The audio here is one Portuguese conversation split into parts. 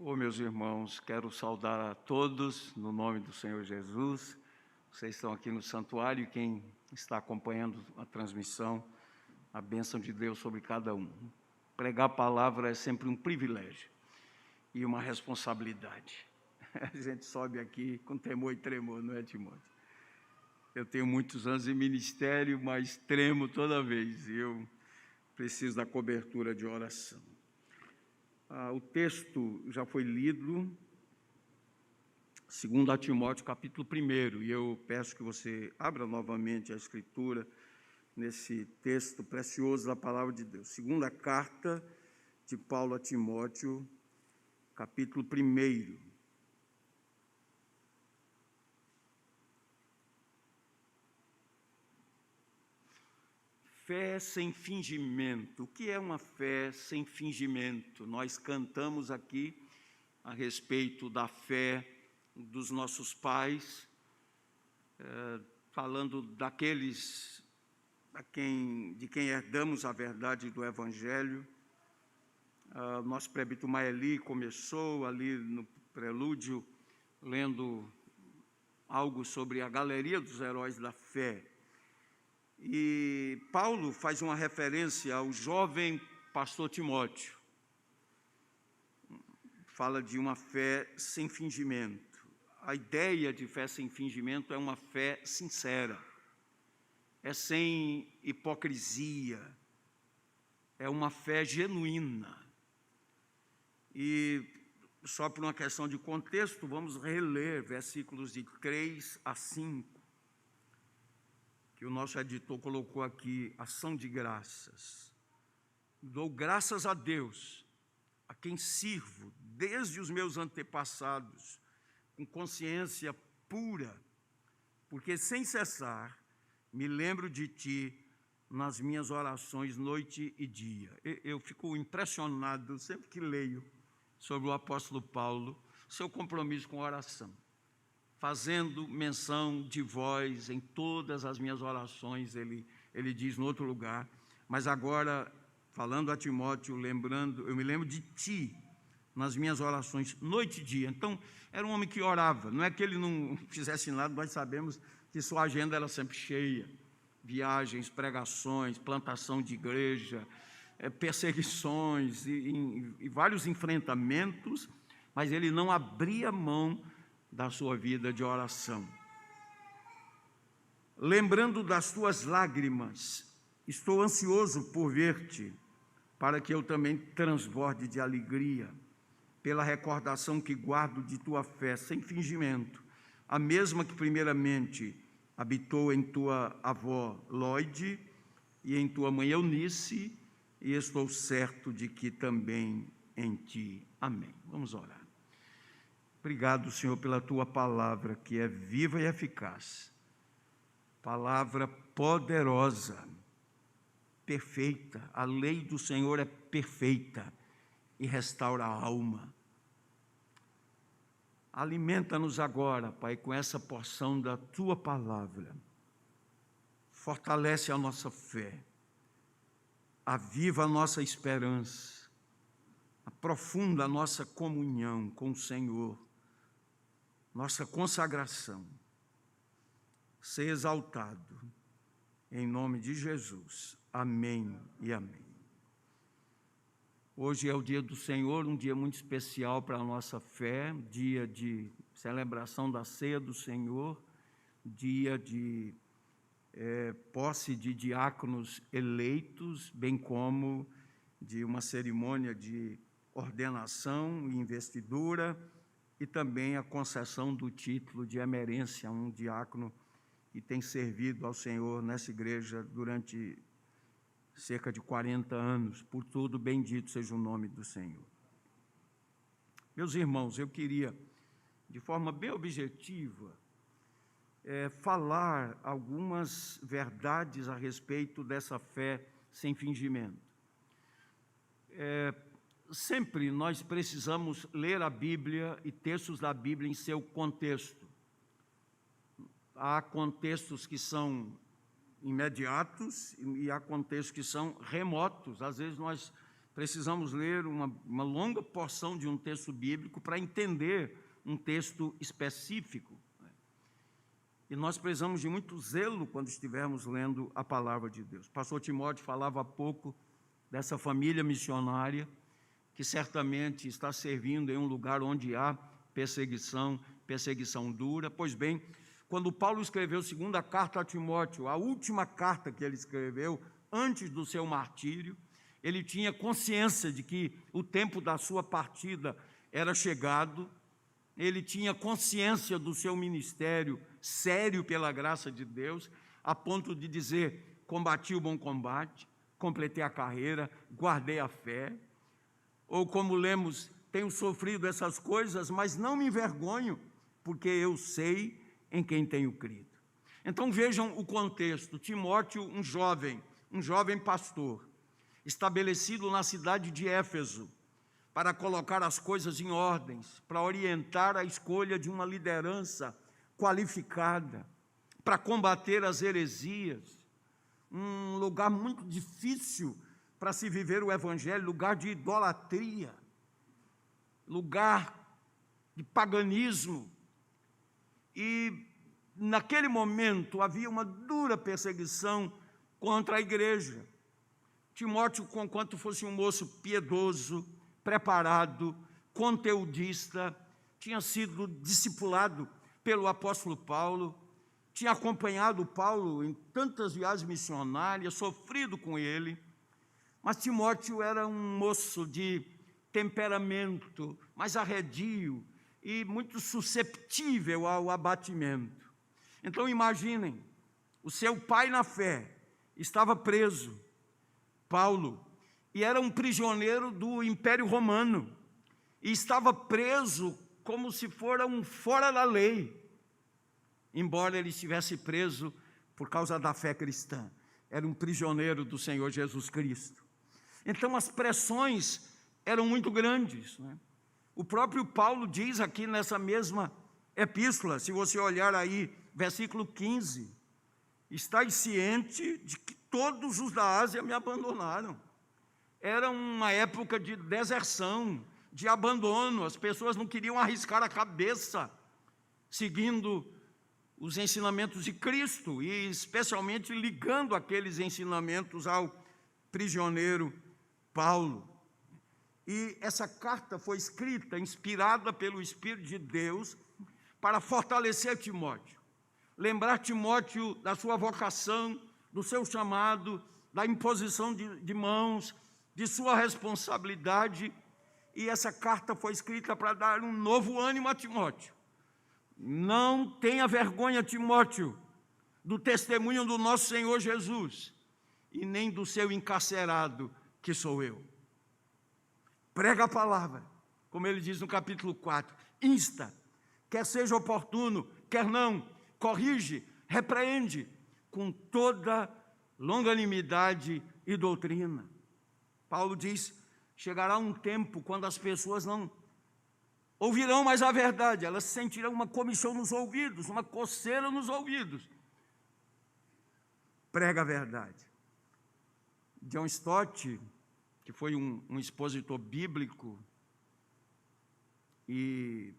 Meus irmãos, quero saudar a todos no nome do Senhor Jesus. Vocês estão aqui no santuário e quem está acompanhando a transmissão, a bênção de Deus sobre cada um. Pregar a palavra é sempre um privilégio e uma responsabilidade. A gente sobe aqui com temor e tremor, não é, Timóteo? Eu tenho muitos anos de ministério, mas tremo toda vez e eu preciso da cobertura de oração. O texto já foi lido, 2 Timóteo, capítulo 1, e eu peço que você abra novamente a Escritura nesse texto precioso da Palavra de Deus. Segunda carta de Paulo a Timóteo, capítulo 1. Fé sem fingimento. O que é uma fé sem fingimento? Nós cantamos aqui a respeito da fé dos nossos pais, falando daqueles de quem herdamos a verdade do Evangelho. Nosso presbítero Maeli começou ali no prelúdio, lendo algo sobre a galeria dos heróis da fé. E Paulo faz uma referência ao jovem pastor Timóteo. Fala de uma fé sem fingimento. A ideia de fé sem fingimento é uma fé sincera, é sem hipocrisia, é uma fé genuína. E, só por uma questão de contexto, vamos reler versículos de 3 a 5, que o nosso editor colocou aqui, ação de graças. Dou graças a Deus, a quem sirvo desde os meus antepassados, com consciência pura, porque sem cessar me lembro de ti nas minhas orações noite e dia. Eu fico impressionado sempre que leio sobre o apóstolo Paulo, seu compromisso com a oração, fazendo menção de vós em todas as minhas orações, ele diz no outro lugar, mas agora, falando a Timóteo, eu me lembro de ti nas minhas orações, noite e dia. Então, era um homem que orava, não é que ele não fizesse nada, nós sabemos que sua agenda era sempre cheia, viagens, pregações, plantação de igreja, perseguições e vários enfrentamentos, mas ele não abria mão da sua vida de oração. Lembrando das tuas lágrimas, estou ansioso por ver-te, para que eu também transborde de alegria, pela recordação que guardo de tua fé, sem fingimento, a mesma que primeiramente habitou em tua avó Lóide e em tua mãe Eunice, e estou certo de que também em ti. Amém. Vamos orar. Obrigado, Senhor, pela Tua palavra, que é viva e eficaz, palavra poderosa, perfeita. A lei do Senhor é perfeita e restaura a alma. Alimenta-nos agora, Pai, com essa porção da Tua palavra. Fortalece a nossa fé, aviva a nossa esperança, aprofunda a nossa comunhão com o Senhor, nossa consagração. Ser exaltado, em nome de Jesus. Amém e amém. Hoje é o dia do Senhor, um dia muito especial para a nossa fé, dia de celebração da ceia do Senhor, dia de posse de diáconos eleitos, bem como de uma cerimônia de ordenação e investidura, e também a concessão do título de emerência a um diácono que tem servido ao Senhor nessa igreja durante cerca de 40 anos. Por tudo, bendito seja o nome do Senhor. Meus irmãos, eu queria, de forma bem objetiva, falar algumas verdades a respeito dessa fé sem fingimento. Sempre nós precisamos ler a Bíblia e textos da Bíblia em seu contexto. Há contextos que são imediatos e há contextos que são remotos. Às vezes nós precisamos ler uma longa porção de um texto bíblico para entender um texto específico. E nós precisamos de muito zelo quando estivermos lendo a palavra de Deus. O pastor Timóteo falava há pouco dessa família missionária que certamente está servindo em um lugar onde há perseguição dura. Pois bem, quando Paulo escreveu a segunda carta a Timóteo, a última carta que ele escreveu antes do seu martírio, ele tinha consciência de que o tempo da sua partida era chegado, ele tinha consciência do seu ministério sério pela graça de Deus, a ponto de dizer: combati o bom combate, completei a carreira, guardei a fé. Ou como lemos, tenho sofrido essas coisas, mas não me envergonho, porque eu sei em quem tenho crido. Então vejam o contexto. Timóteo, um jovem pastor, estabelecido na cidade de Éfeso, para colocar as coisas em ordens, para orientar a escolha de uma liderança qualificada, para combater as heresias, um lugar muito difícil para se viver o Evangelho, lugar de idolatria, lugar de paganismo. E naquele momento havia uma dura perseguição contra a igreja. Timóteo, conquanto fosse um moço piedoso, preparado, conteudista, tinha sido discipulado pelo apóstolo Paulo, tinha acompanhado Paulo em tantas viagens missionárias, sofrido com ele, mas Timóteo era um moço de temperamento mais arredio e muito susceptível ao abatimento. Então imaginem, o seu pai na fé estava preso, Paulo, e era um prisioneiro do Império Romano, e estava preso como se fora um fora da lei, embora ele estivesse preso por causa da fé cristã. Era um prisioneiro do Senhor Jesus Cristo. Então as pressões eram muito grandes, né? O próprio Paulo diz aqui nessa mesma epístola, se você olhar aí, versículo 15, estais ciente de que todos os da Ásia me abandonaram. Era uma época de deserção, de abandono, as pessoas não queriam arriscar a cabeça seguindo os ensinamentos de Cristo, e especialmente ligando aqueles ensinamentos ao prisioneiro Paulo. E essa carta foi escrita, inspirada pelo Espírito de Deus, para fortalecer Timóteo, lembrar Timóteo da sua vocação, do seu chamado, da imposição de mãos, de sua responsabilidade. E essa carta foi escrita para dar um novo ânimo a Timóteo. Não tenha vergonha, Timóteo, do testemunho do nosso Senhor Jesus, e nem do seu encarcerado, que sou eu. Prega a palavra, como ele diz no capítulo 4, insta, quer seja oportuno, quer não, corrige, repreende, com toda longanimidade e doutrina. Paulo diz, chegará um tempo quando as pessoas não ouvirão mais a verdade, elas sentirão uma comichão nos ouvidos, uma coceira nos ouvidos. Prega a verdade. John Stott, que foi um expositor bíblico e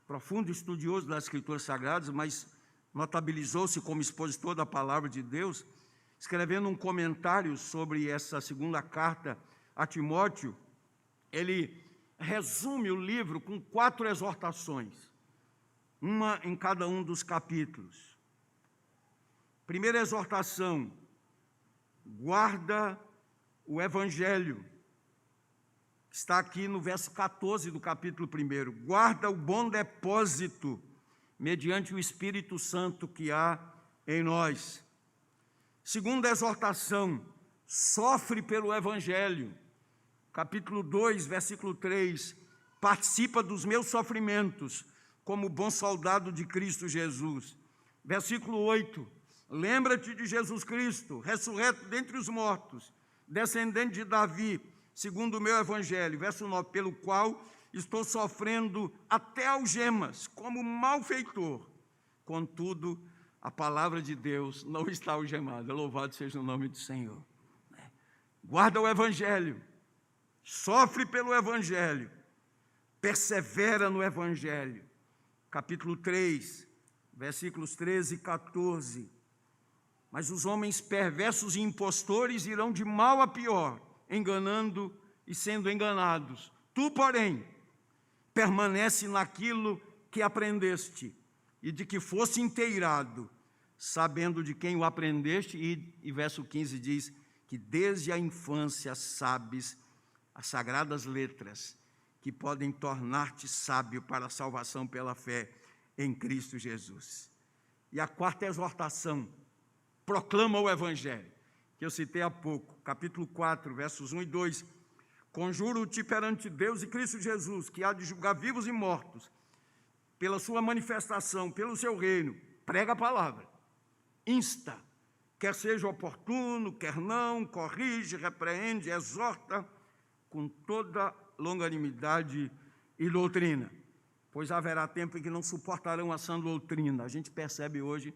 profundo estudioso das Escrituras Sagradas, mas notabilizou-se como expositor da Palavra de Deus, escrevendo um comentário sobre essa segunda carta a Timóteo, ele resume o livro com 4 exortações, uma em cada um dos capítulos. Primeira exortação: guarda o Evangelho. Está aqui no verso 14 do capítulo 1. Guarda o bom depósito, mediante o Espírito Santo que há em nós. Segunda exortação: sofre pelo Evangelho. Capítulo 2, versículo 3, participa dos meus sofrimentos, como bom soldado de Cristo Jesus. Versículo 8, lembra-te de Jesus Cristo, ressurreto dentre os mortos, descendente de Davi, segundo o meu Evangelho. Verso 9, pelo qual estou sofrendo até algemas, como malfeitor. Contudo, a palavra de Deus não está algemada. Louvado seja o nome do Senhor. Guarda o Evangelho. sofre pelo Evangelho, persevera no Evangelho. Capítulo 3, versículos 13 e 14. Mas os homens perversos e impostores irão de mal a pior, enganando e sendo enganados. Tu, porém, permanece naquilo que aprendeste e de que fosse inteirado, sabendo de quem o aprendeste, e verso 15 diz que desde a infância sabes as sagradas letras que podem tornar-te sábio para a salvação pela fé em Cristo Jesus. E a quarta exortação, proclama o Evangelho, que eu citei há pouco, capítulo 4, versos 1 e 2, conjuro-te perante Deus e Cristo Jesus, que há de julgar vivos e mortos, pela sua manifestação, pelo seu reino, prega a palavra, insta, quer seja oportuno, quer não, corrige, repreende, exorta, com toda longanimidade e doutrina, pois haverá tempo em que não suportarão a sã doutrina. A gente percebe hoje,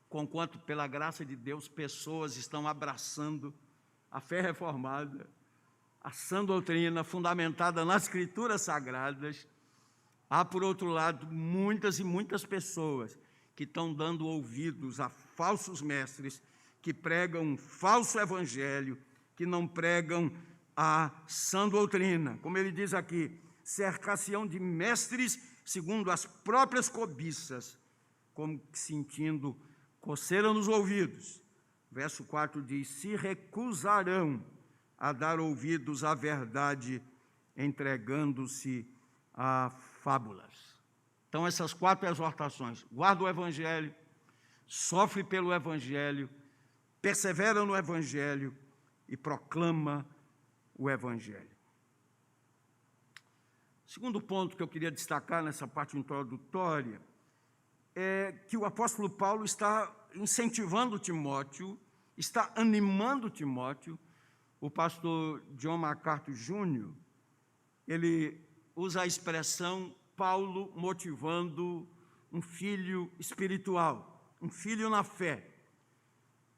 conquanto pela graça de Deus, pessoas estão abraçando a fé reformada, a sã doutrina fundamentada nas Escrituras Sagradas. Há, por outro lado, muitas e muitas pessoas que estão dando ouvidos a falsos mestres, que pregam um falso evangelho, que não pregam a sã doutrina. Como ele diz aqui, cercar-se-ão de mestres segundo as próprias cobiças, como sentindo coceira nos ouvidos. Verso 4 diz, se recusarão a dar ouvidos à verdade, entregando-se a fábulas. Então, essas quatro exortações: guarda o Evangelho, sofre pelo Evangelho, persevera no Evangelho e proclama o Evangelho. Segundo ponto que eu queria destacar nessa parte introdutória é que o apóstolo Paulo está incentivando Timóteo, está animando Timóteo. O pastor John MacArthur Jr., ele usa a expressão Paulo motivando um filho espiritual, um filho na fé.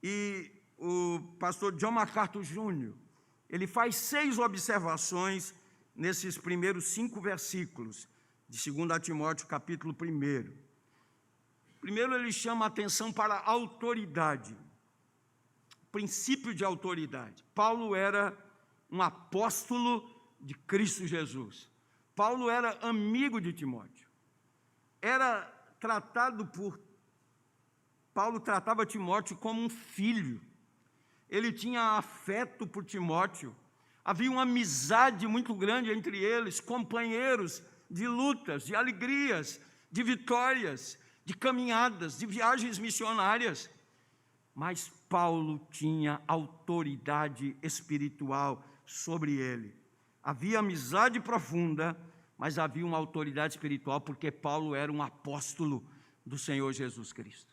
E o pastor John MacArthur Jr., ele faz 6 observações nesses primeiros 5 versículos de 2 Timóteo, capítulo 1. Primeiro, ele chama a atenção para a autoridade, princípio de autoridade. Paulo era um apóstolo de Cristo Jesus. Paulo era amigo de Timóteo. Paulo tratava Timóteo como um filho. Ele tinha afeto por Timóteo. Havia uma amizade muito grande entre eles, companheiros de lutas, de alegrias, de vitórias, de caminhadas, de viagens missionárias. Mas Paulo tinha autoridade espiritual sobre ele. Havia amizade profunda, mas havia uma autoridade espiritual, porque Paulo era um apóstolo do Senhor Jesus Cristo.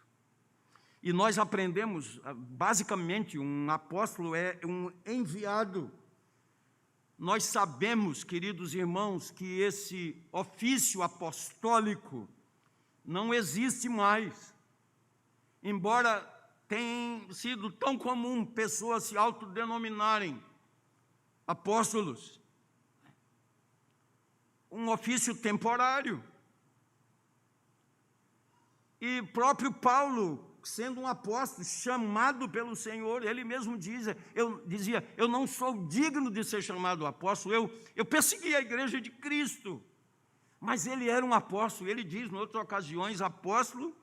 E nós aprendemos, basicamente, um apóstolo é um enviado. Nós sabemos, queridos irmãos, que esse ofício apostólico não existe mais. Embora tenha sido tão comum pessoas se autodenominarem apóstolos, um ofício temporário. E próprio Paulo, sendo um apóstolo, chamado pelo Senhor, ele mesmo dizia, eu não sou digno de ser chamado apóstolo, eu persegui a igreja de Cristo, mas ele era um apóstolo. Ele diz, em outras ocasiões, apóstolo,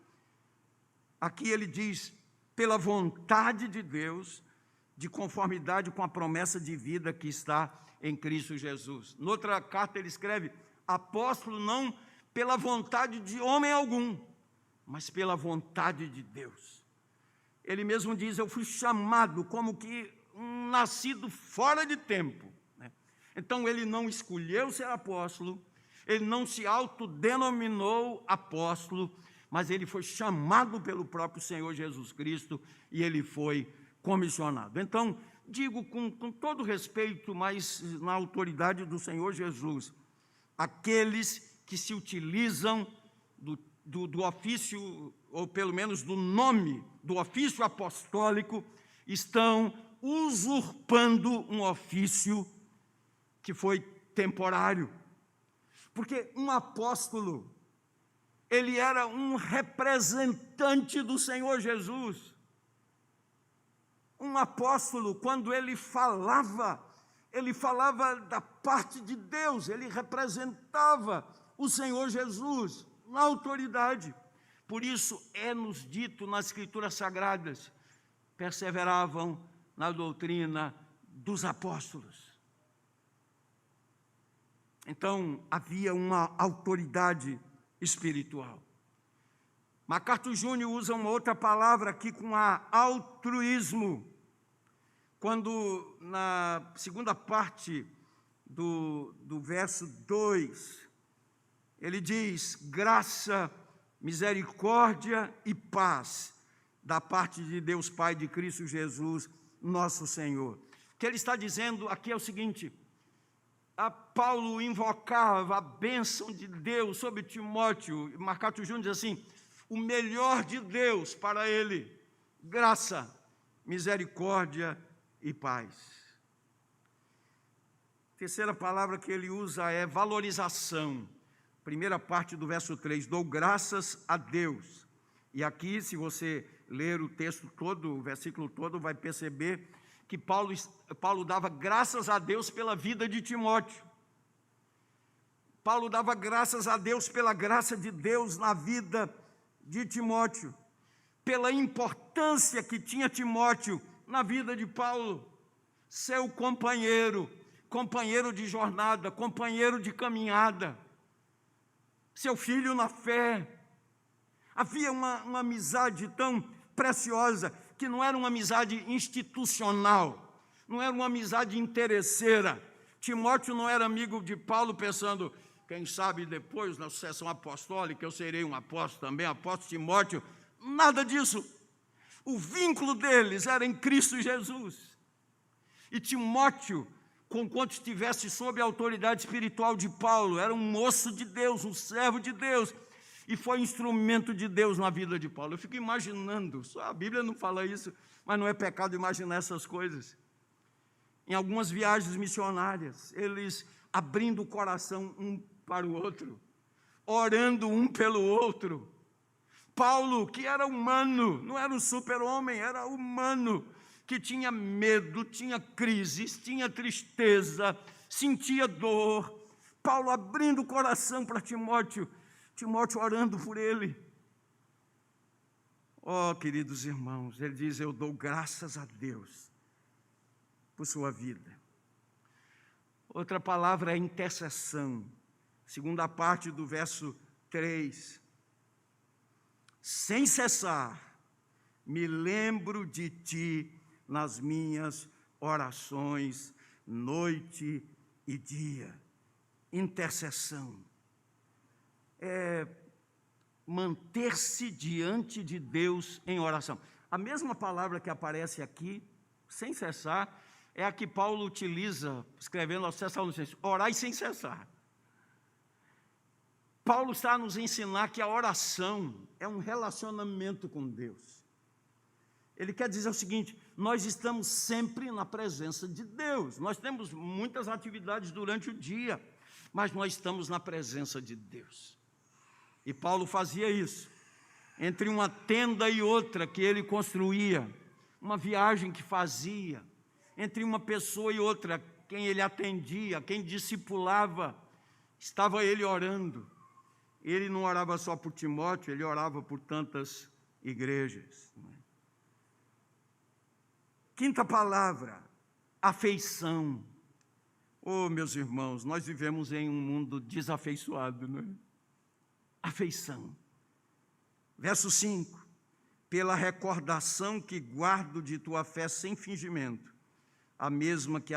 aqui ele diz, pela vontade de Deus, de conformidade com a promessa de vida que está em Cristo Jesus. Noutra carta ele escreve, apóstolo não pela vontade de homem algum, mas pela vontade de Deus. Ele mesmo diz, eu fui chamado como que um nascido fora de tempo. Então ele não escolheu ser apóstolo, ele não se autodenominou apóstolo, mas ele foi chamado pelo próprio Senhor Jesus Cristo e ele foi comissionado. Então, digo com todo respeito, mas na autoridade do Senhor Jesus, aqueles que se utilizam do ofício, ou pelo menos do nome do ofício apostólico, estão usurpando um ofício que foi temporário. Porque um apóstolo, ele era um representante do Senhor Jesus. Um apóstolo, quando ele falava da parte de Deus, ele representava o Senhor Jesus na autoridade. Por isso é-nos dito nas Escrituras Sagradas, perseveravam na doutrina dos apóstolos. Então, havia uma autoridade espiritual. MacArthur Júnior usa uma outra palavra aqui com a altruísmo, quando na segunda parte do verso 2, ele diz: graça, misericórdia e paz da parte de Deus Pai, de Cristo Jesus, nosso Senhor. O que ele está dizendo aqui é o seguinte: Paulo invocava a bênção de Deus sobre Timóteo. MacArthur Júnior diz assim: o melhor de Deus para ele, graça, misericórdia e paz. A terceira palavra que ele usa é valorização. Primeira parte do verso 3, dou graças a Deus. E aqui, se você ler o texto todo, o versículo todo, vai perceber que Paulo dava graças a Deus pela vida de Timóteo. Paulo dava graças a Deus pela graça de Deus na vida de Timóteo, pela importância que tinha Timóteo na vida de Paulo, seu companheiro de jornada, companheiro de caminhada, seu filho na fé. Havia uma amizade tão preciosa, que não era uma amizade institucional, não era uma amizade interesseira. Timóteo não era amigo de Paulo pensando, quem sabe depois, na sucessão apostólica, eu serei um apóstolo também, apóstolo Timóteo. Nada disso. O vínculo deles era em Cristo Jesus. E Timóteo, conquanto estivesse sob a autoridade espiritual de Paulo, era um moço de Deus, um servo de Deus, e foi instrumento de Deus na vida de Paulo. Eu fico imaginando, só a Bíblia não fala isso, mas não é pecado imaginar essas coisas. Em algumas viagens missionárias, eles abrindo o coração um para o outro, orando um pelo outro. Paulo, que era humano, não era um super-homem, era humano, que tinha medo, tinha crises, tinha tristeza, sentia dor. Paulo abrindo o coração para Timóteo, Timóteo orando por ele. Oh, queridos irmãos, ele diz, eu dou graças a Deus por sua vida. Outra palavra é intercessão. Segunda parte do verso 3. Sem cessar, me lembro de ti nas minhas orações, noite e dia. Intercessão é manter-se diante de Deus em oração. A mesma palavra que aparece aqui, sem cessar, é a que Paulo utiliza, escrevendo aos Tessalonicenses, orai sem cessar. Paulo está a nos ensinar que a oração é um relacionamento com Deus. Ele quer dizer o seguinte, nós estamos sempre na presença de Deus. Nós temos muitas atividades durante o dia, mas nós estamos na presença de Deus. E Paulo fazia isso. Entre uma tenda e outra que ele construía, uma viagem que fazia, entre uma pessoa e outra, quem ele atendia, quem discipulava, estava ele orando. Ele não orava só por Timóteo, ele orava por tantas igrejas. Quinta palavra, afeição. Oh, meus irmãos, nós vivemos em um mundo desafeiçoado, não é? Afeição. Verso 5, pela recordação que guardo de tua fé sem fingimento, a mesma que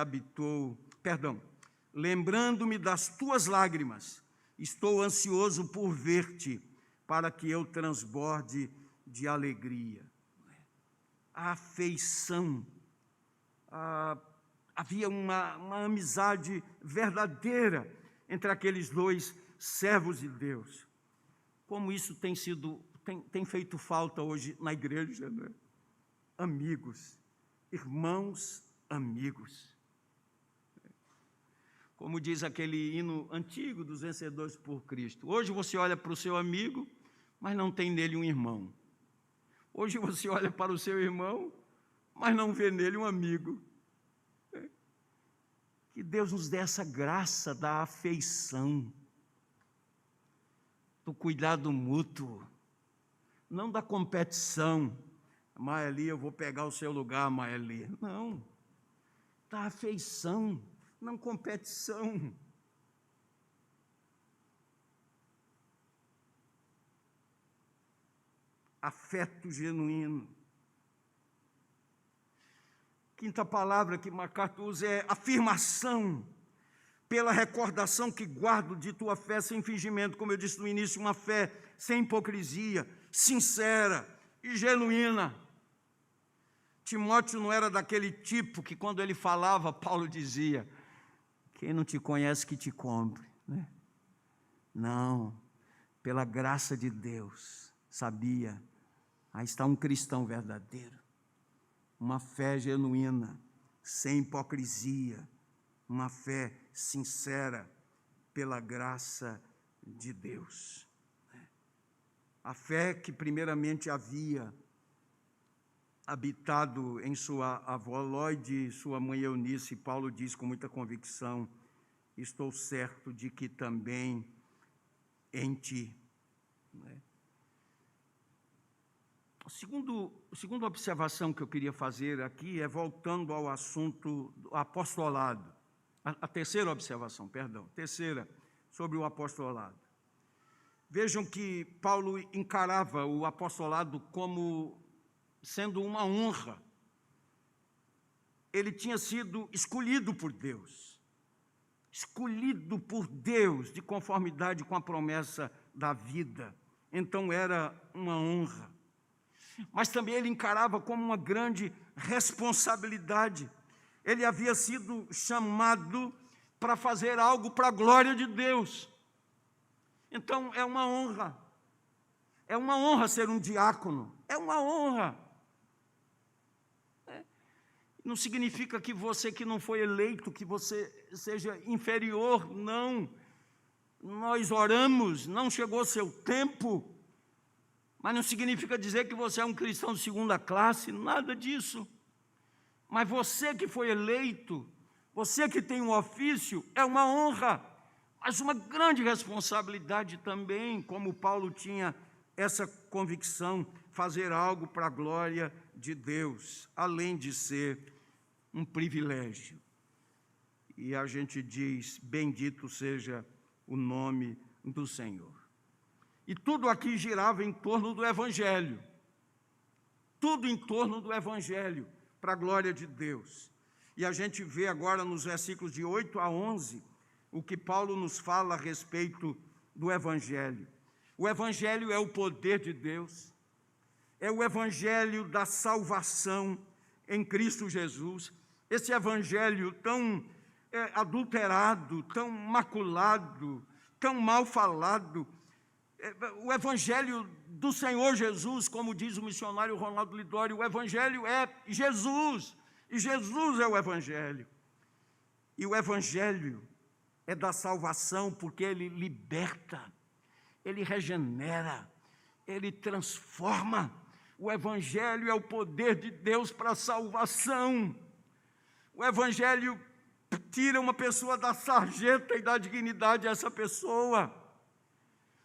lembrando-me das tuas lágrimas, estou ansioso por ver-te, para que eu transborde de alegria. A afeição, havia uma amizade verdadeira entre aqueles dois servos de Deus. Como isso tem feito falta hoje na igreja, né? Amigos, irmãos, amigos. Como diz aquele hino antigo dos vencedores por Cristo. Hoje você olha para o seu amigo, mas não tem nele um irmão. Hoje você olha para o seu irmão, mas não vê nele um amigo. Que Deus nos dê essa graça da afeição, do cuidado mútuo, não da competição. Maeli, eu vou pegar o seu lugar, Maeli. Não, da afeição, não competição. Afeto genuíno. Quinta palavra que MacArthur usa é afirmação, pela recordação que guardo de tua fé sem fingimento, como eu disse no início, uma fé sem hipocrisia, sincera e genuína. Timóteo não era daquele tipo que, quando ele falava, Paulo dizia: quem não te conhece que te compre, né? Não, pela graça de Deus, sabia, aí está um cristão verdadeiro, uma fé genuína, sem hipocrisia, uma fé sincera, pela graça de Deus. A fé que primeiramente havia habitado em sua avó Lloyd e sua mãe Eunice, Paulo diz com muita convicção: estou certo de que também em ti. A segunda observação que eu queria fazer aqui é voltando ao assunto do apostolado. A terceira observação, terceira, sobre o apostolado. Vejam que Paulo encarava o apostolado como sendo uma honra. Ele tinha sido escolhido por Deus, de conformidade com a promessa da vida. Então era uma honra. Mas também ele encarava como uma grande responsabilidade. Ele havia sido chamado para fazer algo para a glória de Deus. Então é uma honra ser um diácono, é uma honra. Não significa que você que não foi eleito, que você seja inferior, não. Nós oramos, não chegou seu tempo, mas não significa dizer que você é um cristão de segunda classe, nada disso. Mas você que foi eleito, você que tem um ofício, é uma honra, mas uma grande responsabilidade também, como Paulo tinha essa convicção, fazer algo para a glória de Deus, além de ser um privilégio. E a gente diz: bendito seja o nome do Senhor. E tudo aqui girava em torno do Evangelho. Tudo em torno do Evangelho, para a glória de Deus. E a gente vê agora nos versículos de 8 a 11, o que Paulo nos fala a respeito do Evangelho. O Evangelho é o poder de Deus, é o Evangelho da salvação em Cristo Jesus. Esse Evangelho tão adulterado, tão maculado, tão mal falado, o Evangelho do Senhor Jesus, como diz o missionário Ronaldo Lidório, o Evangelho é Jesus, e Jesus é o Evangelho. E o Evangelho é da salvação, porque ele liberta, ele regenera, ele transforma. O Evangelho é o poder de Deus para a salvação. O Evangelho tira uma pessoa da sarjeta e dá dignidade a essa pessoa.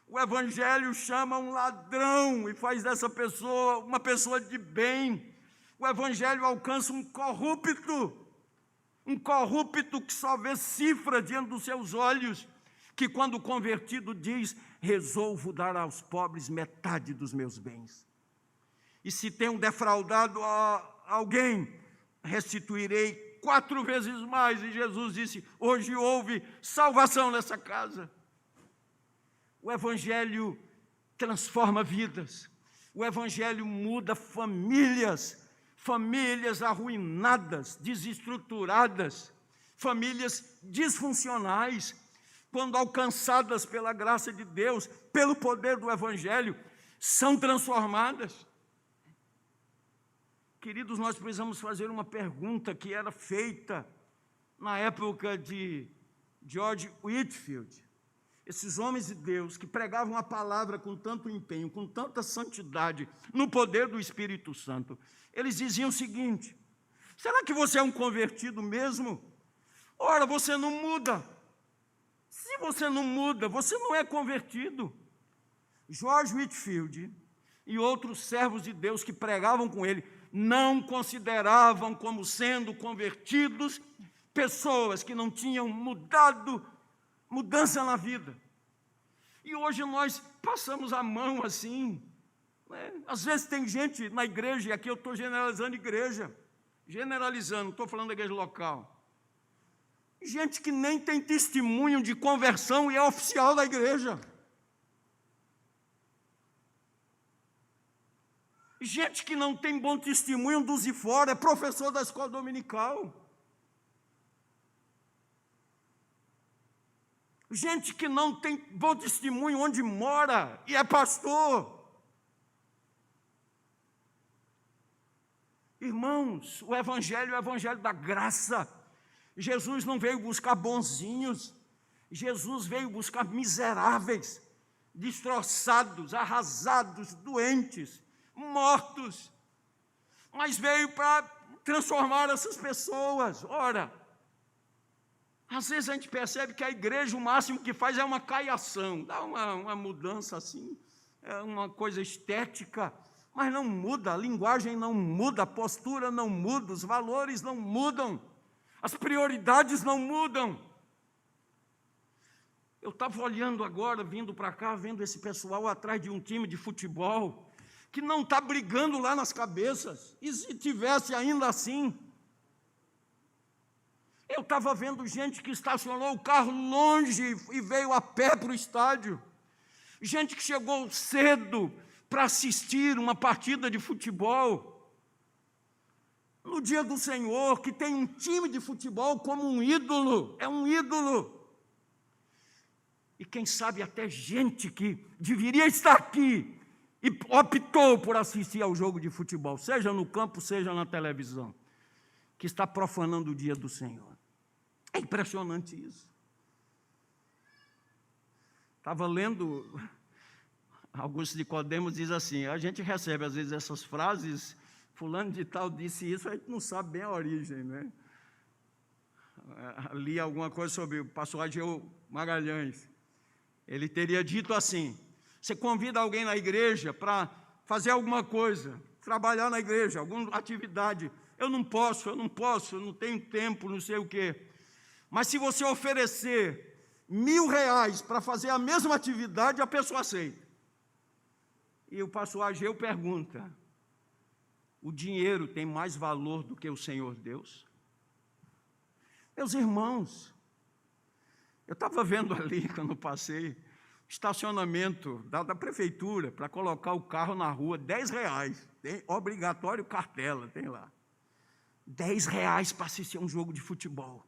O Evangelho chama um ladrão e faz dessa pessoa uma pessoa de bem. O Evangelho alcança um corrupto que só vê cifra diante dos seus olhos, que quando convertido diz: resolvo dar aos pobres metade dos meus bens. E se tenho defraudado a alguém, restituirei 4 vezes mais. E Jesus disse: hoje houve salvação nessa casa. O Evangelho transforma vidas, o Evangelho muda famílias arruinadas, desestruturadas, famílias disfuncionais, quando alcançadas pela graça de Deus, pelo poder do Evangelho, são transformadas. Queridos, nós precisamos fazer uma pergunta que era feita na época de George Whitefield, esses homens de Deus que pregavam a palavra com tanto empenho, com tanta santidade, no poder do Espírito Santo, eles diziam o seguinte: será que você é um convertido mesmo? Ora, você não muda. Se você não muda, você não é convertido. George Whitefield e outros servos de Deus que pregavam com ele não consideravam como sendo convertidos pessoas que não tinham mudança na vida. E hoje nós passamos a mão assim, né? Às vezes tem gente na igreja, e aqui eu estou generalizando igreja, não estou falando da igreja local, gente que nem tem testemunho de conversão e é oficial da igreja. Gente que não tem bom testemunho dos de fora, é professor da escola dominical. Gente que não tem bom testemunho onde mora e é pastor. Irmãos, o Evangelho é o Evangelho da graça. Jesus não veio buscar bonzinhos, Jesus veio buscar miseráveis, destroçados, arrasados, doentes, mortos, mas veio para transformar essas pessoas. Ora, às vezes a gente percebe que a igreja, o máximo que faz é uma caiação, dá uma mudança assim, é uma coisa estética, mas não muda, a linguagem não muda, a postura não muda, os valores não mudam, as prioridades não mudam. Eu estava olhando agora, vindo para cá, vendo esse pessoal atrás de um time de futebol, que não está brigando lá nas cabeças, e se tivesse ainda assim? Eu estava vendo gente que estacionou o carro longe e veio a pé para o estádio, gente que chegou cedo para assistir uma partida de futebol, no dia do Senhor, que tem um time de futebol como um ídolo, é um ídolo, e quem sabe até gente que deveria estar aqui, e optou por assistir ao jogo de futebol, seja no campo, seja na televisão, que está profanando o dia do Senhor. É impressionante isso. Estava lendo, Augusto Nicodemos diz assim, a gente recebe às vezes essas frases, fulano de tal disse isso, a gente não sabe bem a origem, né? Li alguma coisa sobre o pastor Ageu Magalhães, ele teria dito assim, você convida alguém na igreja para fazer alguma coisa, trabalhar na igreja, alguma atividade. Eu não posso, eu não tenho tempo, não sei o quê. Mas se você oferecer R$1.000 para fazer a mesma atividade, a pessoa aceita. E o pastor Ageu pergunta, o dinheiro tem mais valor do que o Senhor Deus? Meus irmãos, eu estava vendo ali, quando passei, estacionamento da prefeitura para colocar o carro na rua, R$10, tem obrigatório cartela, tem lá, R$10 para assistir a um jogo de futebol.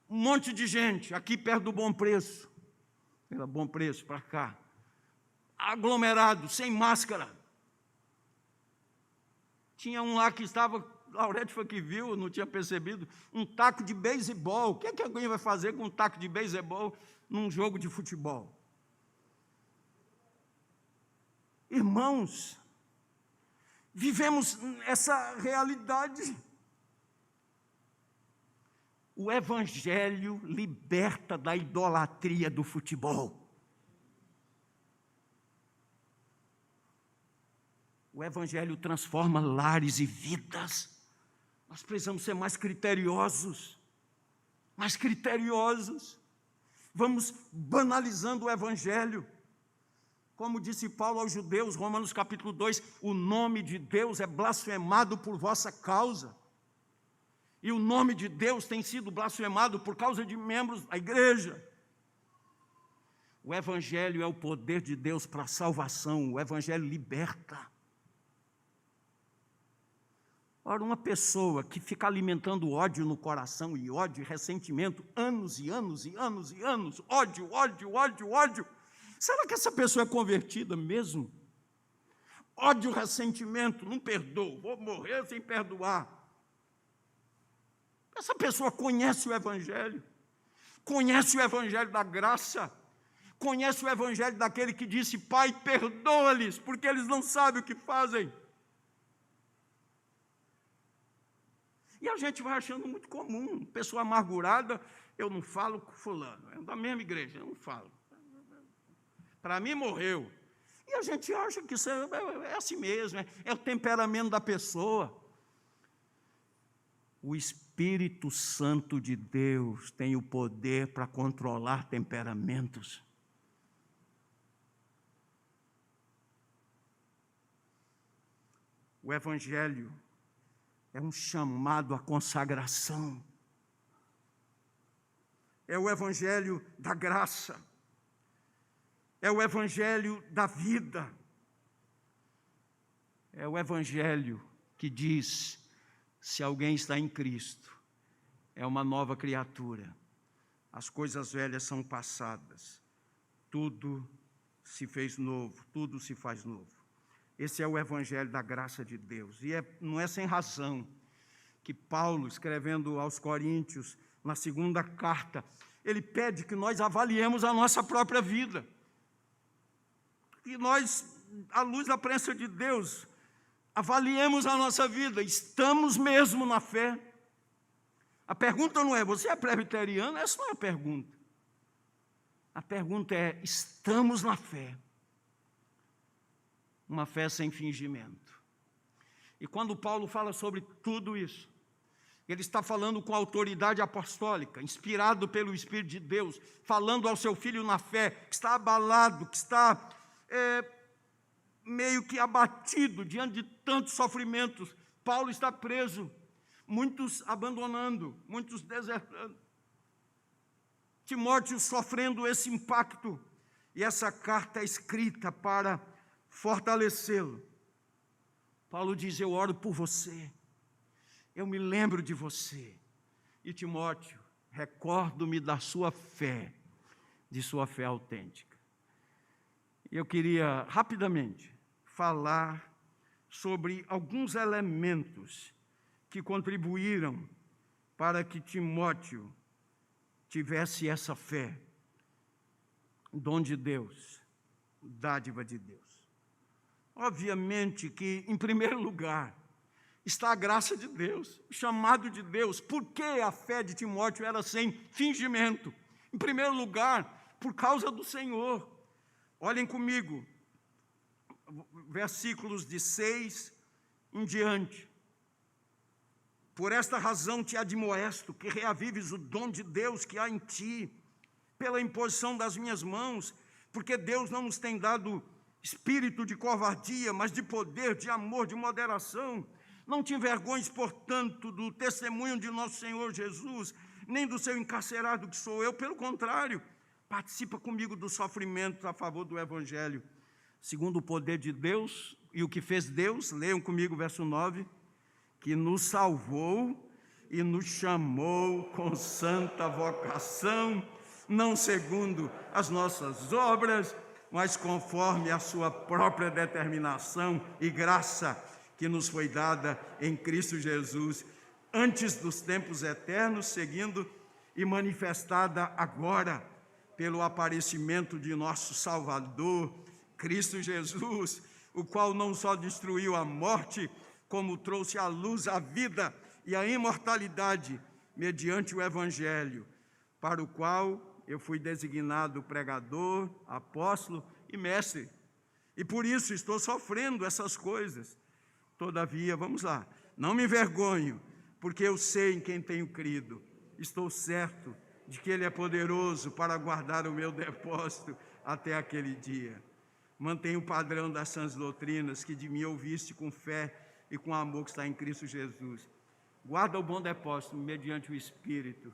Um monte de gente aqui perto do Bom Preço, pela Bom Preço para cá, aglomerado, sem máscara. Tinha um lá que estava, Laurete foi que viu, não tinha percebido, um taco de beisebol. O que é que alguém vai fazer com um taco de beisebol num jogo de futebol? Irmãos, vivemos essa realidade. O Evangelho liberta da idolatria do futebol. O Evangelho transforma lares e vidas. Nós precisamos ser mais criteriosos. Mais criteriosos. Vamos banalizando o Evangelho. Como disse Paulo aos judeus, Romanos capítulo 2, o nome de Deus é blasfemado por vossa causa. E o nome de Deus tem sido blasfemado por causa de membros da igreja. O Evangelho é o poder de Deus para a salvação. O Evangelho liberta. Ora, uma pessoa que fica alimentando ódio no coração, e ódio e ressentimento, anos e anos e anos e anos, ódio, ódio, ódio, ódio, será que essa pessoa é convertida mesmo? Ódio, ressentimento, não perdoo, vou morrer sem perdoar. Essa pessoa conhece o Evangelho da graça, conhece o Evangelho daquele que disse: Pai, perdoa-lhes, porque eles não sabem o que fazem. E a gente vai achando muito comum, pessoa amargurada, eu não falo com fulano, é da mesma igreja, eu não falo. Para mim morreu. E a gente acha que isso é assim mesmo, é o temperamento da pessoa. O Espírito Santo de Deus tem o poder para controlar temperamentos. O Evangelho é um chamado à consagração. É o Evangelho da graça. É o Evangelho da vida. É o Evangelho que diz: se alguém está em Cristo, é uma nova criatura. As coisas velhas são passadas. Tudo se fez novo, tudo se faz novo. Esse é o Evangelho da graça de Deus. E não é sem razão que Paulo, escrevendo aos Coríntios, na segunda carta, ele pede que nós avaliemos a nossa própria vida. E nós, à luz da presença de Deus, avaliemos a nossa vida. Estamos mesmo na fé? A pergunta não é: você é presbiteriano? Essa não é a pergunta. A pergunta é: estamos na fé? Uma fé sem fingimento. E quando Paulo fala sobre tudo isso, ele está falando com autoridade apostólica, inspirado pelo Espírito de Deus, falando ao seu filho na fé, que está abalado, que está meio que abatido diante de tantos sofrimentos. Paulo está preso, muitos abandonando, muitos desertando. Timóteo sofrendo esse impacto, e essa carta é escrita para fortalecê-lo. Paulo diz: eu oro por você, eu me lembro de você. E Timóteo, recordo-me da sua fé, de sua fé autêntica. Eu queria rapidamente falar sobre alguns elementos que contribuíram para que Timóteo tivesse essa fé, dom de Deus, dádiva de Deus. Obviamente que, em primeiro lugar, está a graça de Deus, o chamado de Deus. Por que a fé de Timóteo era sem fingimento? Em primeiro lugar, por causa do Senhor. Olhem comigo, versículos de 6 em diante. Por esta razão te admoesto, que reavives o dom de Deus que há em ti, pela imposição das minhas mãos, porque Deus não nos tem dado espírito de covardia, mas de poder, de amor, de moderação. Não te envergonhes, portanto, do testemunho de nosso Senhor Jesus, nem do seu encarcerado que sou eu. Pelo contrário, participa comigo do sofrimento a favor do Evangelho, segundo o poder de Deus. E o que fez Deus, leiam comigo o verso 9, que nos salvou e nos chamou com santa vocação, não segundo as nossas obras, mas conforme a sua própria determinação e graça, que nos foi dada em Cristo Jesus, antes dos tempos eternos, seguindo e manifestada agora, pelo aparecimento de nosso Salvador, Cristo Jesus, o qual não só destruiu a morte, como trouxe à luz a vida e a imortalidade, mediante o Evangelho, para o qual eu fui designado pregador, apóstolo e mestre. E por isso estou sofrendo essas coisas. Todavia, vamos lá, não me envergonho, porque eu sei em quem tenho crido. Estou certo de que Ele é poderoso para guardar o meu depósito até aquele dia. Mantenha o padrão das sãs doutrinas que de mim ouviste com fé e com amor que está em Cristo Jesus. Guarda o bom depósito mediante o Espírito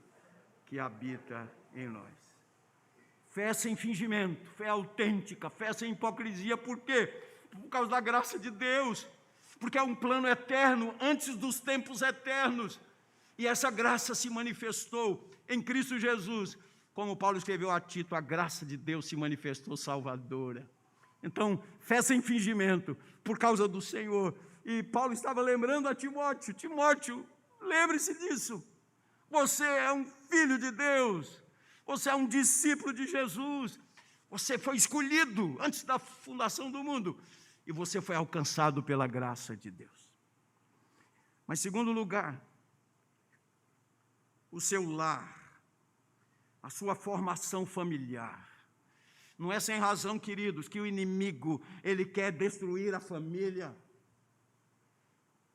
que habita em nós. Fé sem fingimento, fé autêntica, fé sem hipocrisia. Por quê? Por causa da graça de Deus. Porque é um plano eterno, antes dos tempos eternos. E essa graça se manifestou em Cristo Jesus. Como Paulo escreveu a Tito, a graça de Deus se manifestou salvadora. Então, fé sem fingimento, por causa do Senhor. E Paulo estava lembrando a Timóteo: Timóteo, lembre-se disso. Você é um filho de Deus. Você é um discípulo de Jesus. Você foi escolhido antes da fundação do mundo. E você foi alcançado pela graça de Deus. Mas, em segundo lugar, o seu lar, a sua formação familiar. Não é sem razão, queridos, que o inimigo, ele quer destruir a família,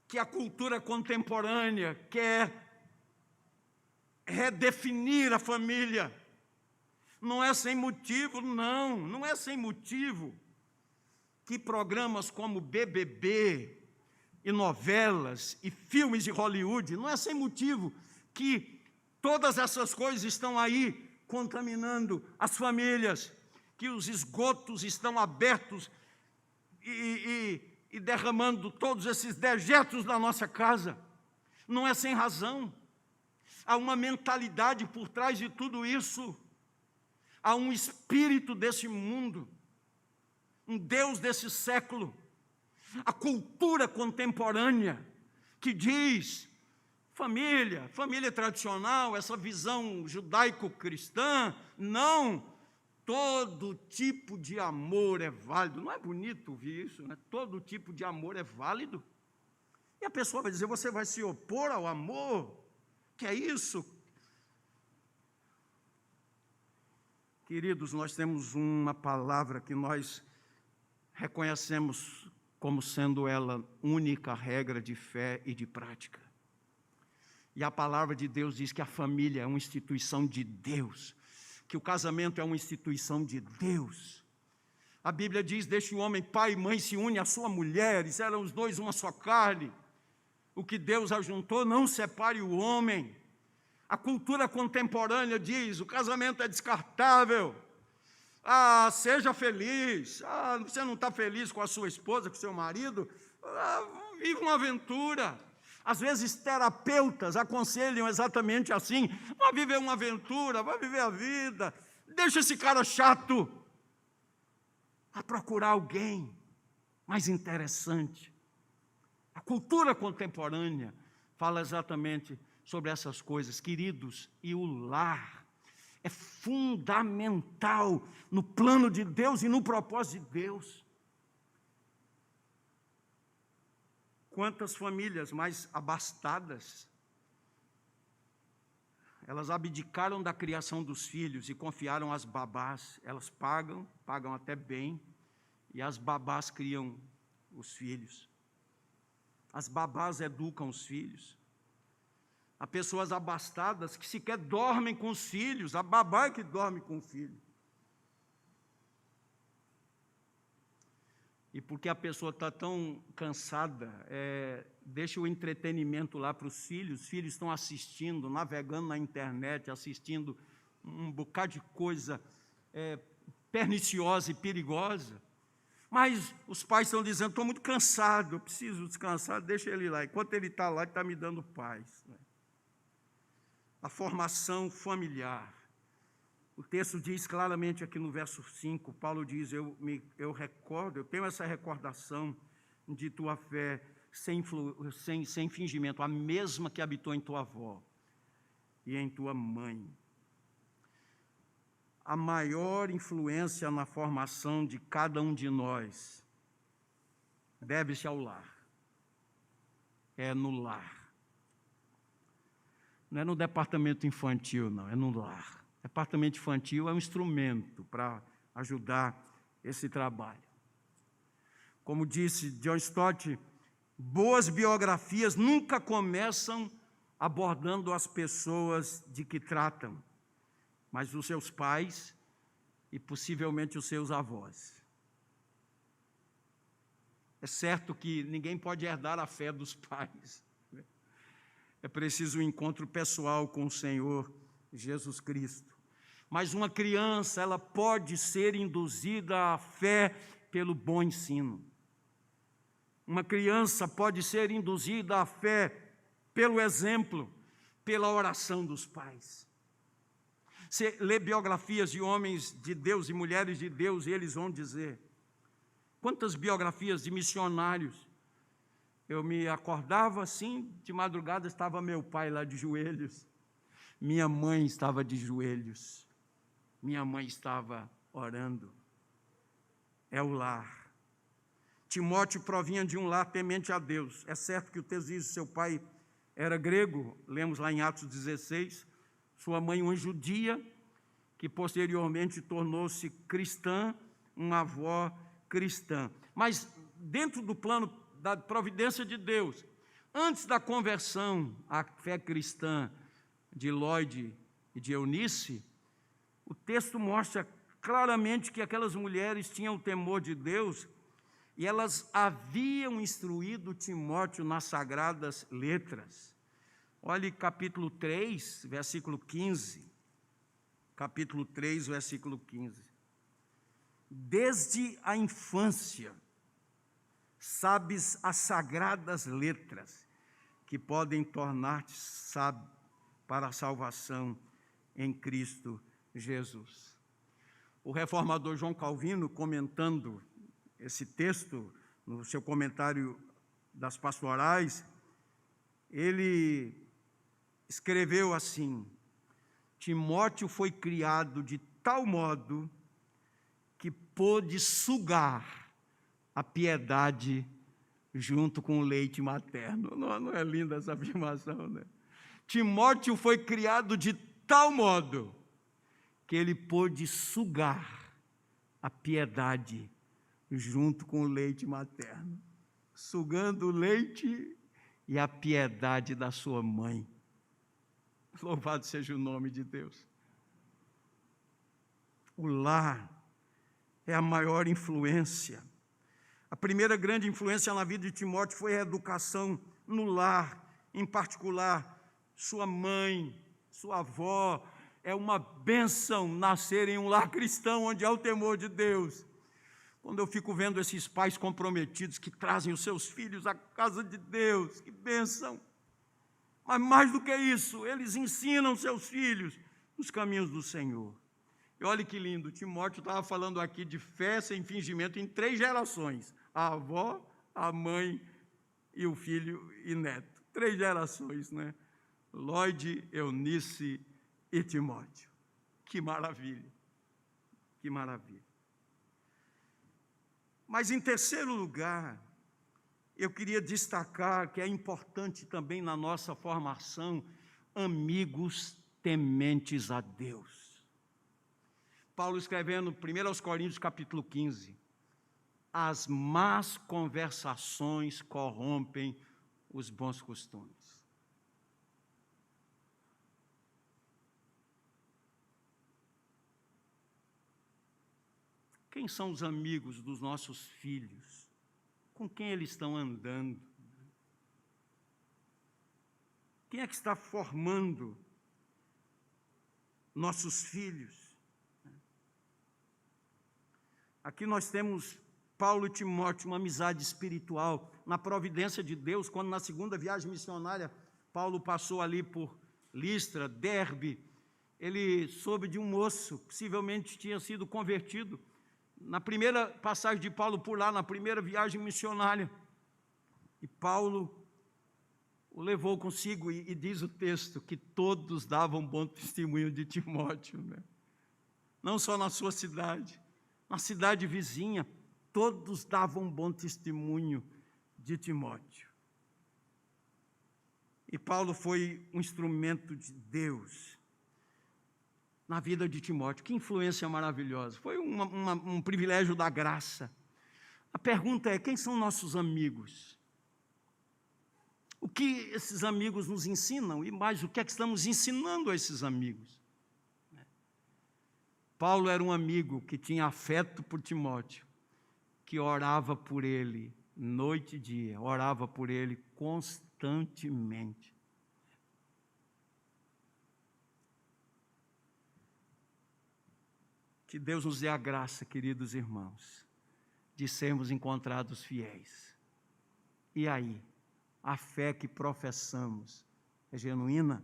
que a cultura contemporânea quer redefinir a família. Não é sem motivo, não é sem motivo que programas como BBB e novelas e filmes de Hollywood, não é sem motivo que todas essas coisas estão aí contaminando as famílias, que os esgotos estão abertos e derramando todos esses dejetos da nossa casa. Não é sem razão. Há uma mentalidade por trás de tudo isso. Há um espírito desse mundo, um Deus desse século. A cultura contemporânea que diz família tradicional, essa visão judaico-cristã, não, todo tipo de amor é válido. Não é bonito ouvir isso, né? Todo tipo de amor é válido. E a pessoa vai dizer, você vai se opor ao amor? Que é isso? Queridos, nós temos uma palavra que nós reconhecemos como sendo ela única regra de fé e de prática. E a palavra de Deus diz que a família é uma instituição de Deus, que o casamento é uma instituição de Deus. A Bíblia diz, deixa o homem, pai e mãe, se une à sua mulher, e serão os dois uma só carne. O que Deus ajuntou, não separe o homem. A cultura contemporânea diz, o casamento é descartável. Seja feliz. Você não está feliz com a sua esposa, com o seu marido? Viva uma aventura. Às vezes terapeutas aconselham exatamente assim, vai viver uma aventura, vai viver a vida, deixa esse cara chato, a procurar alguém mais interessante. A cultura contemporânea fala exatamente sobre essas coisas, queridos, e o lar é fundamental no plano de Deus e no propósito de Deus. Quantas famílias mais abastadas, elas abdicaram da criação dos filhos e confiaram às babás. Elas pagam até bem, e as babás criam os filhos. As babás educam os filhos. Há pessoas abastadas que sequer dormem com os filhos, a babá é que dorme com o filho. E porque a pessoa está tão cansada, deixa o entretenimento lá para os filhos estão assistindo, navegando na internet, assistindo um bocado de coisa perniciosa e perigosa. Mas os pais estão dizendo, estou muito cansado, eu preciso descansar, deixa ele lá. Enquanto ele está lá, ele está me dando paz. A formação familiar. O texto diz claramente aqui no verso 5, Paulo diz, eu tenho essa recordação de tua fé sem fingimento, a mesma que habitou em tua avó e em tua mãe. A maior influência na formação de cada um de nós deve-se ao lar. É no lar. Não é no departamento infantil, não, é no lar. O departamento infantil é um instrumento para ajudar esse trabalho. Como disse John Stott, boas biografias nunca começam abordando as pessoas de que tratam, mas os seus pais e possivelmente os seus avós. É certo que ninguém pode herdar a fé dos pais. É preciso um encontro pessoal com o Senhor Jesus Cristo. Mas uma criança, ela pode ser induzida à fé pelo bom ensino. Uma criança pode ser induzida à fé pelo exemplo, pela oração dos pais. Você lê biografias de homens de Deus e mulheres de Deus, e eles vão dizer, quantas biografias de missionários. Eu me acordava assim, de madrugada estava meu pai lá de joelhos, Minha mãe estava de joelhos, minha mãe estava orando. É o lar. Timóteo provinha de um lar temente a Deus. É certo que o texto diz que seu pai era grego, lemos lá em Atos 16, sua mãe uma judia, que posteriormente tornou-se cristã, uma avó cristã. Mas dentro do plano da providência de Deus, antes da conversão à fé cristã de Lloyd e de Eunice, o texto mostra claramente que aquelas mulheres tinham o temor de Deus e elas haviam instruído Timóteo nas sagradas letras. Olhe capítulo 3, versículo 15. Capítulo 3, versículo 15. Desde a infância, sabes as sagradas letras que podem tornar-te sábio para a salvação em Cristo Jesus. O reformador João Calvino, comentando esse texto, no seu comentário das pastorais, ele escreveu assim: Timóteo foi criado de tal modo que pôde sugar a piedade junto com o leite materno. Não é linda essa afirmação, né? Timóteo foi criado de tal modo que ele pôde sugar a piedade junto com o leite materno, sugando o leite e a piedade da sua mãe. Louvado seja o nome de Deus. O lar é a maior influência. A primeira grande influência na vida de Timóteo foi a educação no lar, em particular, sua mãe, sua avó. É uma bênção nascer em um lar cristão onde há o temor de Deus. Quando eu fico vendo esses pais comprometidos que trazem os seus filhos à casa de Deus, que bênção! Mas mais do que isso, eles ensinam seus filhos os caminhos do Senhor. E olha que lindo, Timóteo estava falando aqui de fé sem fingimento em 3 gerações: a avó, a mãe e o filho e neto. 3 gerações, né? Lloyd, Eunice e Timóteo. Que maravilha, que maravilha. Mas em terceiro lugar, eu queria destacar que é importante também na nossa formação, amigos tementes a Deus. Paulo escrevendo 1 Coríntios capítulo 15, as más conversações corrompem os bons costumes. Quem são os amigos dos nossos filhos? Com quem eles estão andando? Quem é que está formando nossos filhos? Aqui nós temos Paulo e Timóteo, uma amizade espiritual, na providência de Deus, quando na segunda viagem missionária, Paulo passou ali por Listra, Derbe, ele soube de um moço, possivelmente tinha sido convertido, na primeira passagem de Paulo por lá, na primeira viagem missionária, e Paulo o levou consigo, e diz o texto que todos davam bom testemunho de Timóteo, né? Não só na sua cidade, na cidade vizinha, todos davam bom testemunho de Timóteo. E Paulo foi um instrumento de Deus na vida de Timóteo. Que influência maravilhosa, foi um privilégio da graça. A pergunta é: quem são nossos amigos? O que esses amigos nos ensinam? E mais, o que é que estamos ensinando a esses amigos? Paulo era um amigo que tinha afeto por Timóteo, que orava por ele noite e dia, orava por ele constantemente. Que Deus nos dê a graça, queridos irmãos, de sermos encontrados fiéis. E aí, a fé que professamos é genuína,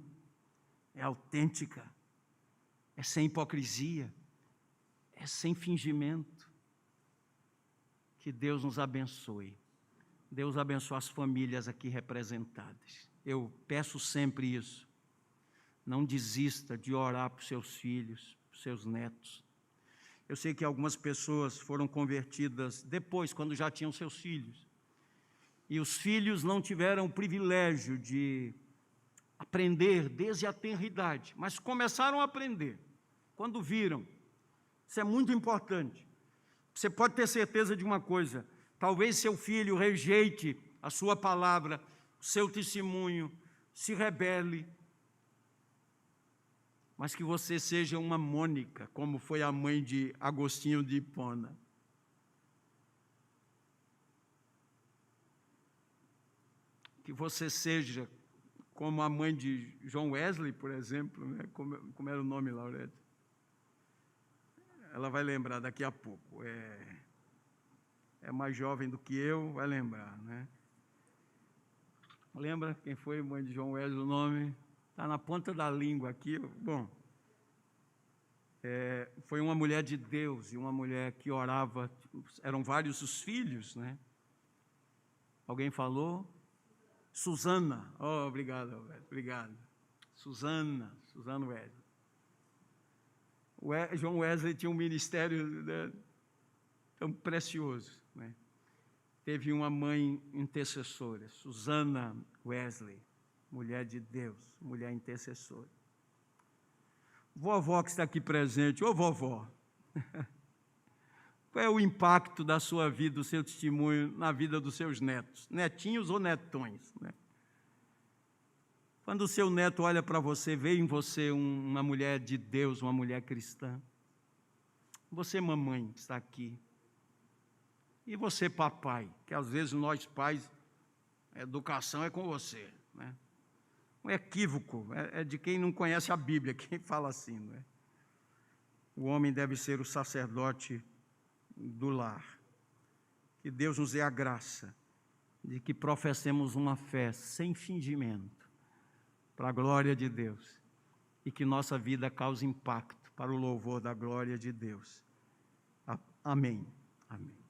é autêntica, é sem hipocrisia, é sem fingimento. Que Deus nos abençoe. Deus abençoe as famílias aqui representadas. Eu peço sempre isso. Não desista de orar por seus filhos, por seus netos. Eu sei que algumas pessoas foram convertidas depois, quando já tinham seus filhos. E os filhos não tiveram o privilégio de aprender desde a tenra idade, mas começaram a aprender quando viram. Isso é muito importante. Você pode ter certeza de uma coisa: talvez seu filho rejeite a sua palavra, o seu testemunho, se rebele, mas que você seja uma Mônica, como foi a mãe de Agostinho de Hipona. Que você seja como a mãe de John Wesley, por exemplo, né? Como era o nome, Laurete? Ela vai lembrar daqui a pouco. É mais jovem do que eu, vai lembrar, né? Lembra quem foi a mãe de John Wesley, o nome? Está na ponta da língua aqui. Bom, foi uma mulher de Deus e uma mulher que orava. Eram vários os filhos, né? Alguém falou? Susana. Oh, obrigado, obrigado. Susana Wesley. John Wesley tinha um ministério, né, tão precioso, né? Teve uma mãe intercessora, Susana Wesley, mulher de Deus, mulher intercessora. Vovó que está aqui presente, ô vovó, qual é o impacto da sua vida, do seu testemunho na vida dos seus netos, netinhos ou netões, né? Quando o seu neto olha para você, vê em você uma mulher de Deus, uma mulher cristã. Você, mamãe, que está aqui. E você, papai, que às vezes nós pais, a educação é com você, né? Um equívoco, é de quem não conhece a Bíblia, quem fala assim, não é? O homem deve ser o sacerdote do lar. Que Deus nos dê a graça de que professemos uma fé sem fingimento, para a glória de Deus, e que nossa vida cause impacto para o louvor da glória de Deus. Amém. Amém.